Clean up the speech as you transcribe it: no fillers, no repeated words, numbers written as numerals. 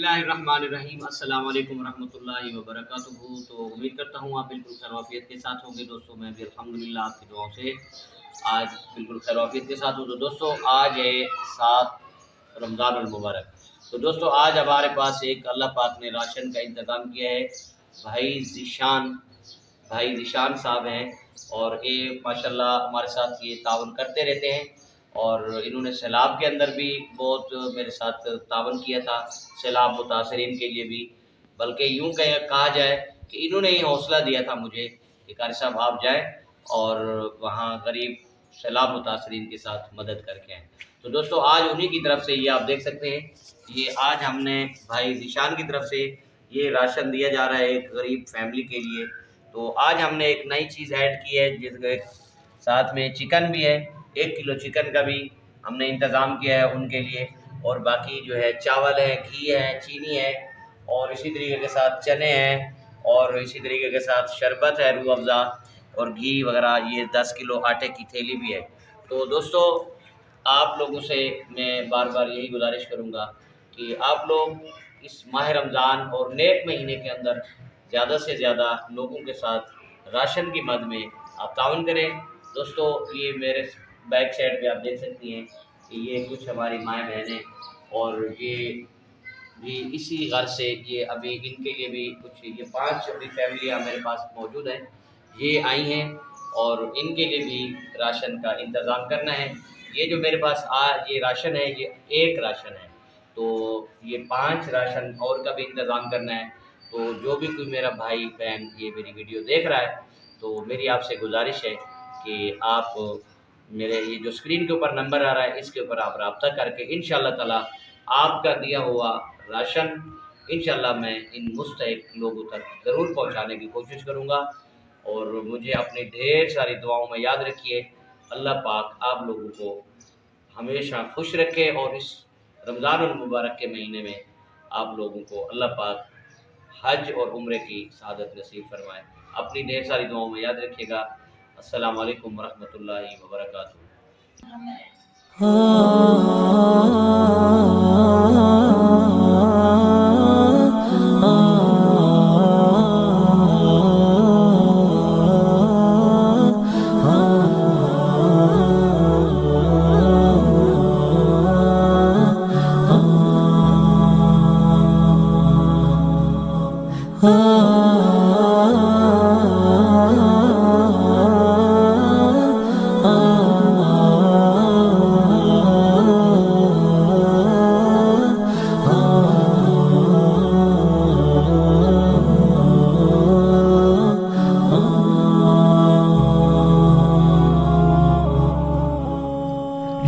बिस्मिल्लाहिर्रहमानिर्रहीम अस्सलाम वालेकुम रहमतुल्लाहि व बरकातुहू। तो उम्मीद करता हूँ आप बिल्कुल खैरियत के साथ होंगे दोस्तों। मैं भी अल्हम्दुलिल्लाह आपकी दुआओं से आज बिल्कुल खैरियत के साथ हूँ। तो दोस्तों आज है 7 रमज़ानुल मुबारक। तो दोस्तों आज हमारे पास एक अल्लाह पाक ने राशन का इंतज़ाम किया है। भाई ज़ीशान साहब हैं और ये माशाल्लाह हमारे साथ ये ताउन करते रहते हैं और इन्होंने सैलाब के अंदर भी बहुत मेरे साथ ताउन किया था, सैलाब मुतासरीन के लिए भी। बल्कि यूँ कहा जाए कि इन्होंने ही हौसला दिया था मुझे कि कारी साहब आप जाएँ और वहाँ गरीब सैलाब मुतासरीन के साथ मदद करके आएँ। तो दोस्तों आज उन्हीं की तरफ से ये आप देख सकते हैं, ये आज हमने भाई ज़ीशान की तरफ से ये राशन दिया जा रहा है एक गरीब फैमिली के लिए। तो आज हमने एक नई चीज़ ऐड की है जिसके साथ में चिकन भी है, 1 किलो चिकन का भी हमने इंतज़ाम किया है उनके लिए। और बाकी जो है चावल है, घी है, चीनी है और इसी तरीके के साथ चने हैं और इसी तरीके के साथ शरबत है, रूह अफ़ज़ा और घी वगैरह। ये 10 किलो आटे की थैली भी है। तो दोस्तों आप लोगों से मैं बार बार यही गुजारिश करूँगा कि आप लोग इस माह रमज़ान और नेक महीने के अंदर ज़्यादा से ज़्यादा लोगों के साथ राशन की मद में आप ताउन करें। दोस्तों ये मेरे बैक साइड पे आप देख सकती हैं कि ये कुछ हमारी माएँ बहनें और ये भी इसी घर से ये अभी इनके लिए भी कुछ ये 5 अभी फैमिलियाँ मेरे पास मौजूद हैं, ये आई हैं और इनके लिए भी राशन का इंतज़ाम करना है। ये जो मेरे पास ये राशन है, ये एक राशन है, तो ये 5 राशन और का भी इंतज़ाम करना है। तो जो भी कोई मेरा भाई बहन ये मेरी वीडियो देख रहा है, तो मेरी आपसे गुजारिश है कि आप मेरे ये जो स्क्रीन के ऊपर नंबर आ रहा है इसके ऊपर आप रब्ता करके इंशाअल्लाह ताला आपका दिया हुआ राशन इंशाअल्लाह मैं इन मुस्तहिक लोगों तक ज़रूर पहुंचाने की कोशिश करूंगा। और मुझे अपनी ढेर सारी दुआओं में याद रखिए। अल्लाह पाक आप लोगों को हमेशा खुश रखे और इस रमज़ानुल मुबारक के महीने में आप लोगों को अल्लाह पाक हज और उम्रे की सआदत नसीब फरमाए। अपनी ढेर सारी दुआओं में याद रखिएगा। अस्सलामु अलैकुम वरहमतुल्लाहि वबरकातुहू।